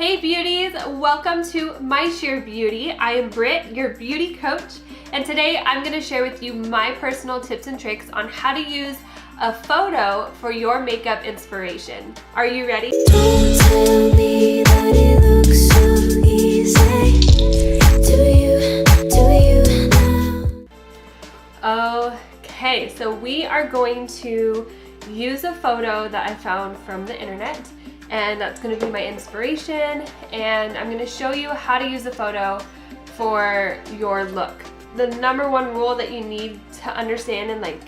Hey beauties, welcome to My Sheer Beauty. I am Britt, your beauty coach, and today I'm going to share with you my personal tips and tricks on how to use a photo for your makeup inspiration. Are you ready? Don't tell me that it looks so easy. Do you now? Okay, so we are going to use a photo that I found from the internet, and that's going to be my inspiration, and I'm going to show you how to use a photo for your look. The number one rule that you need to understand and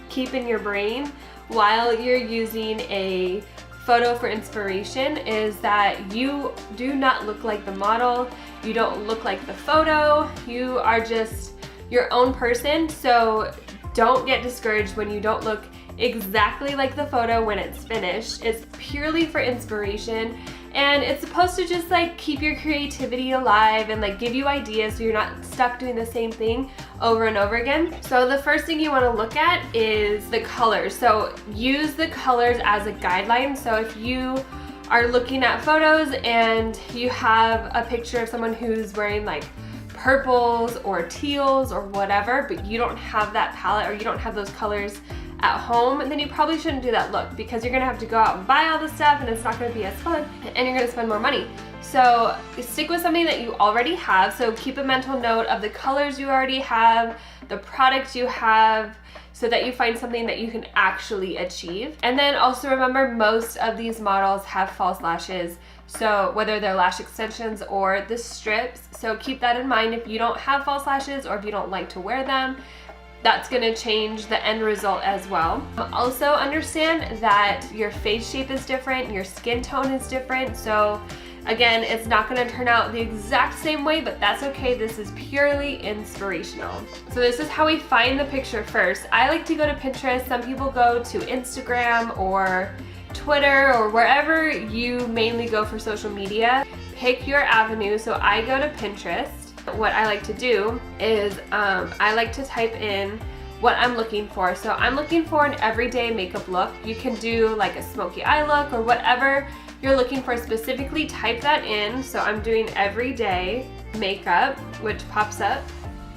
keep in your brain while you're using a photo for inspiration is that you do not look like the model, you don't look like the photo, you are just your own person. So don't get discouraged when you don't look exactly like the photo when it's finished. It's purely for inspiration, and it's supposed to just keep your creativity alive and give you ideas so you're not stuck doing the same thing over and over again. So the first thing you want to look at is the colors. So use the colors as a guideline. So if you are looking at photos and you have a picture of someone who's wearing purples or teals or whatever, but you don't have that palette or you don't have those colors at home, then you probably shouldn't do that look, because you're gonna have to go out and buy all this stuff and it's not gonna be as fun and you're gonna spend more money. So stick with something that you already have. So keep a mental note of the colors you already have, the products you have, so that you find something that you can actually achieve. And then also remember, most of these models have false lashes, so whether they're lash extensions or the strips. So keep that in mind. If you don't have false lashes or if you don't like to wear them, that's gonna change the end result as well. Also understand that your face shape is different, your skin tone is different. So again, it's not gonna turn out the exact same way, but that's okay. This is purely inspirational. So this is how we find the picture first. I like to go to Pinterest. Some people go to Instagram or Twitter or wherever you mainly go for social media. Pick your avenue. So I go to Pinterest. What I like to do is I like to type in what I'm looking for. So I'm looking for an everyday makeup look. You can do a smoky eye look or whatever you're looking for specifically. Type that in. So I'm doing everyday makeup, which pops up,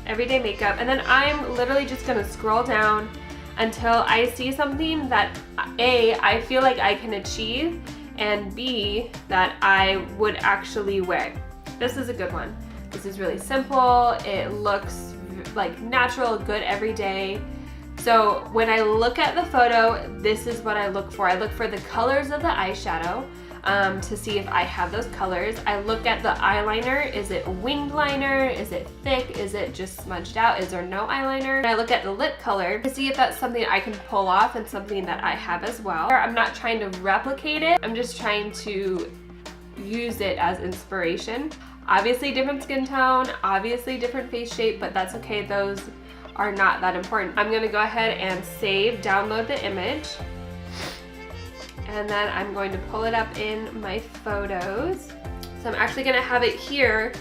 everyday makeup, and then I'm literally just gonna scroll down until I see something that A, I feel like I can achieve, and B, that I would actually wear. This is a good one. This is really simple. It looks natural, good every day. So when I look at the photo, this is what I look for. I look for the colors of the eyeshadow to see if I have those colors. I look at the eyeliner. Is it a winged liner? Is it thick? Is it just smudged out? Is there no eyeliner? And I look at the lip color to see if that's something I can pull off and something that I have as well. I'm not trying to replicate it. I'm just trying to use it as inspiration. Obviously different skin tone, obviously different face shape, but that's okay. Those are not that important. I'm gonna go ahead and download the image, and then I'm going to pull it up in my photos. So I'm actually gonna have it here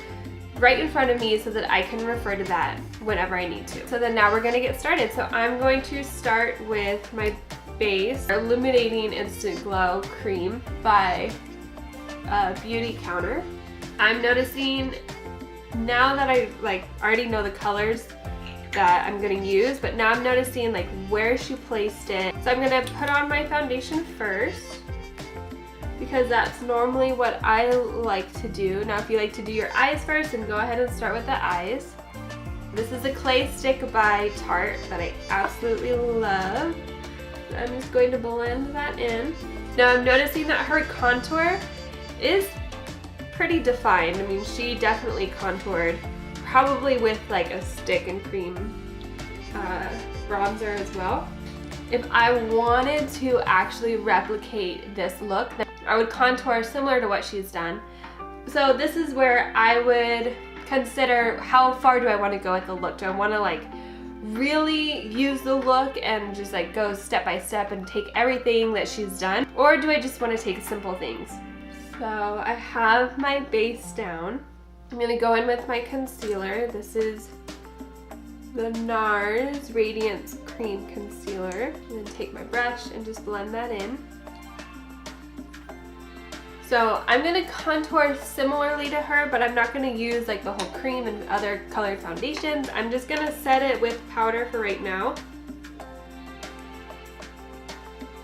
right in front of me so that I can refer to that whenever I need to. So then now we're gonna get started. So I'm going to start with my base, Illuminating Instant Glow Cream by Beauty Counter. I'm noticing now that I already know the colors that I'm gonna use, but now I'm noticing where she placed it. So I'm gonna put on my foundation first, because that's normally what I like to do. Now if you like to do your eyes first, then go ahead and start with the eyes. This is a clay stick by Tarte that I absolutely love. So I'm just going to blend that in. Now I'm noticing that her contour is pretty defined. I mean, she definitely contoured, probably with a stick and cream bronzer as well. If I wanted to actually replicate this look, then I would contour similar to what she's done. So this is where I would consider, how far do I want to go with the look? Do I want to really use the look and just go step by step and take everything that she's done? Or do I just want to take simple things? So I have my base down. I'm gonna go in with my concealer. This is the NARS Radiance Cream Concealer. I'm gonna take my brush and just blend that in. So I'm gonna contour similarly to her, but I'm not gonna use like the whole cream and other colored foundations. I'm just gonna set it with powder for right now.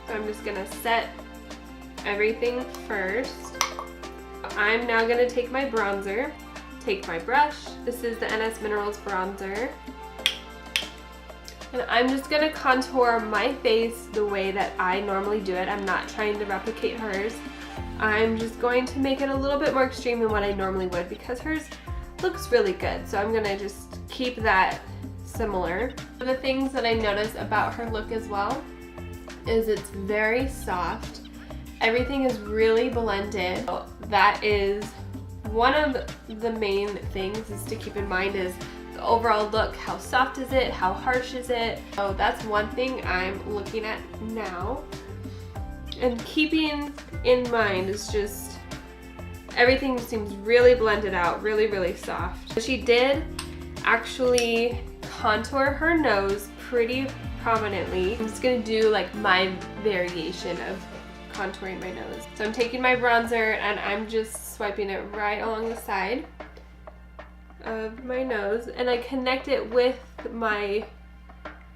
So I'm just gonna set everything first. I'm now gonna take my bronzer, take my brush. This is the NS Minerals bronzer. And I'm just gonna contour my face the way that I normally do it. I'm not trying to replicate hers. I'm just going to make it a little bit more extreme than what I normally would because hers looks really good. So I'm gonna just keep that similar. One of the things that I notice about her look as well is it's very soft. Everything is really blended. So that is one of the main things is to keep in mind is the overall look. How soft is it? How harsh is it? So that's one thing I'm looking at now. And keeping in mind is just everything seems really blended out, really, really soft. She did actually contour her nose pretty prominently. I'm just gonna do like my variation of contouring my nose. So I'm taking my bronzer and I'm just swiping it right along the side of my nose, and I connect it with my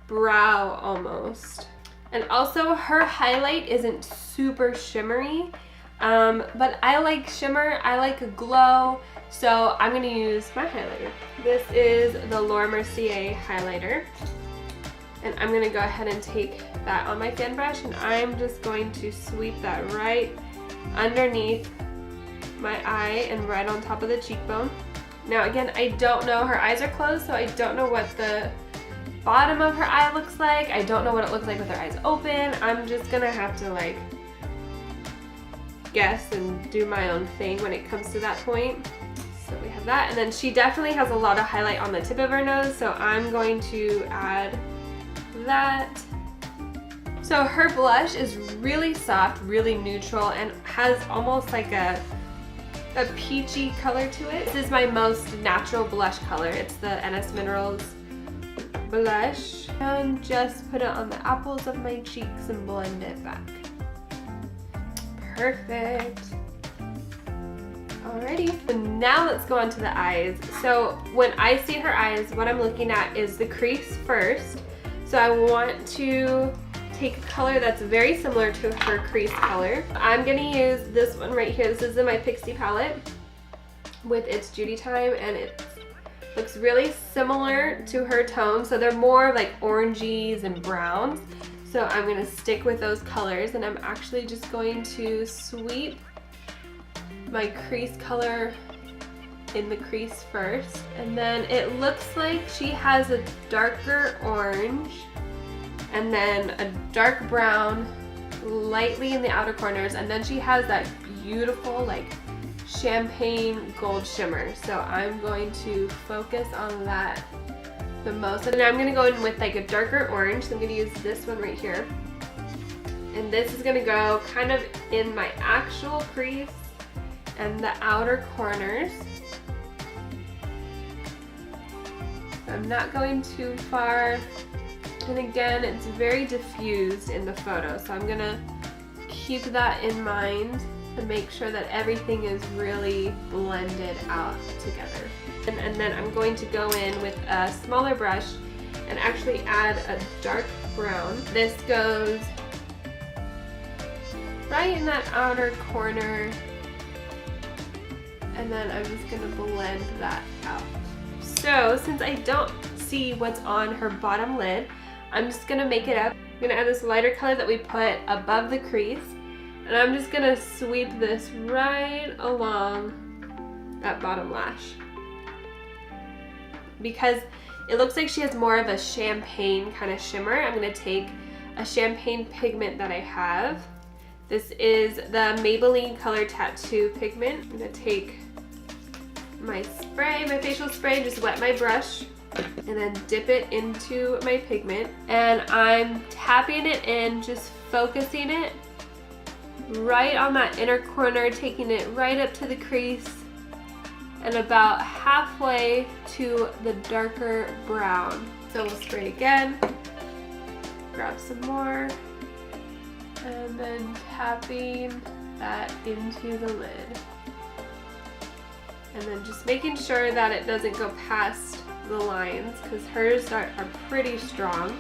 brow almost. And also her highlight isn't super shimmery, but I like shimmer, I like a glow, so I'm gonna use my highlighter. This is the Laura Mercier highlighter. And I'm gonna go ahead and take that on my fan brush and I'm just going to sweep that right underneath my eye and right on top of the cheekbone. Now again, I don't know, her eyes are closed, so I don't know what the bottom of her eye looks like. I don't know what it looks like with her eyes open. I'm just gonna have to like guess and do my own thing when it comes to that point. So we have that, and then she definitely has a lot of highlight on the tip of her nose, so I'm going to add that. So her blush is really soft, really neutral, and has almost like a peachy color to it. This is my most natural blush color. It's the NS Minerals blush. And just put it on the apples of my cheeks and blend it back. Perfect. Alrighty, so now let's go on to the eyes. So when I see her eyes, what I'm looking at is the crease first. So I want to take a color that's very similar to her crease color. I'm gonna use this one right here. This is in my Pixie palette with It's Judy Time, and it looks really similar to her tone. So they're more like oranges and browns. So I'm gonna stick with those colors, and I'm actually just going to sweep my crease color in the crease first. And then it looks like she has a darker orange and then a dark brown lightly in the outer corners, and then she has that beautiful like champagne gold shimmer. So I'm going to focus on that the most. And I'm gonna go in with like a darker orange. So I'm gonna use this one right here. And this is gonna go kind of in my actual crease and the outer corners. I'm not going too far. And again, it's very diffused in the photo, so I'm gonna keep that in mind and make sure that everything is really blended out together. And then I'm going to go in with a smaller brush and actually add a dark brown. This goes right in that outer corner, and then I'm just gonna blend that out. So since I don't see what's on her bottom lid, I'm just gonna make it up. I'm gonna add this lighter color that we put above the crease, and I'm just gonna sweep this right along that bottom lash. Because it looks like she has more of a champagne kind of shimmer, I'm gonna take a champagne pigment that I have. This is the Maybelline Color Tattoo pigment. I'm gonna take my spray, my facial spray, just wet my brush, and then dip it into my pigment, and I'm tapping it in, just focusing it right on that inner corner, taking it right up to the crease and about halfway to the darker brown. So we'll spray again, grab some more, and then tapping that into the lid. And then just making sure that it doesn't go past the lines because hers are pretty strong.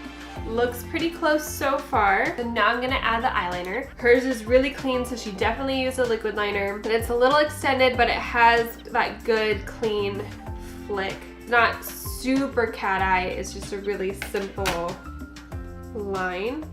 Looks pretty close so far. So now I'm gonna add the eyeliner. Hers is really clean, so she definitely used a liquid liner. And it's a little extended, but it has that good, clean flick. It's not super cat eye, it's just a really simple line.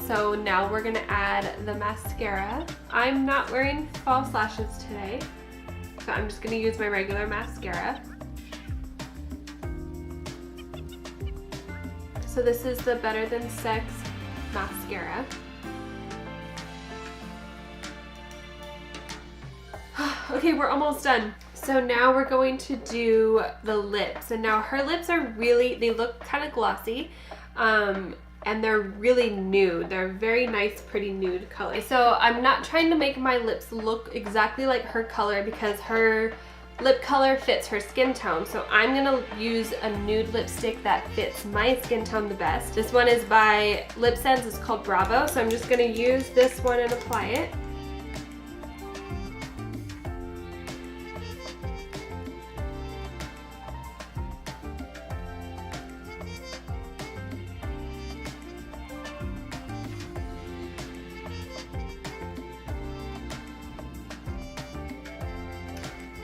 So now we're gonna add the mascara. I'm not wearing false lashes today, so I'm just gonna use my regular mascara. So this is the Better Than Sex mascara. Okay, we're almost done. So now we're going to do the lips. And now her lips are really, they look kind of glossy. And they're really nude. They're very nice, pretty nude color. So I'm not trying to make my lips look exactly like her color because her lip color fits her skin tone. So I'm gonna use a nude lipstick that fits my skin tone the best. This one is by Lip Sense, it's called Bravo. So I'm just gonna use this one and apply it.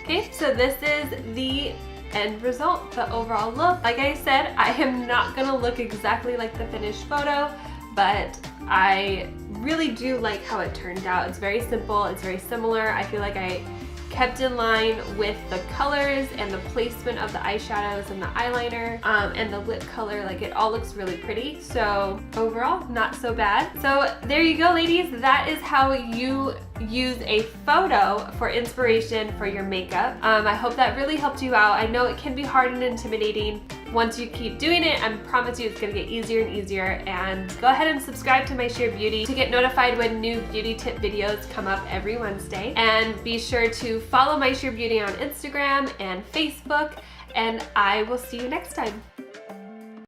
Okay, so this is the end result, the overall look. Like I said, I am not gonna look exactly like the finished photo, but I really do like how it turned out. It's very simple, it's very similar. I feel like I kept in line with the colors and the placement of the eyeshadows and the eyeliner and the lip color. Like, it all looks really pretty. So overall, not so bad. So there you go, ladies. That is how you use a photo for inspiration for your makeup. I hope that really helped you out. I know it can be hard and intimidating. Once you keep doing it, I promise you it's gonna get easier and easier. And go ahead and subscribe to My Sheer Beauty to get notified when new beauty tip videos come up every Wednesday. And be sure to follow My Sheer Beauty on Instagram and Facebook, and I will see you next time.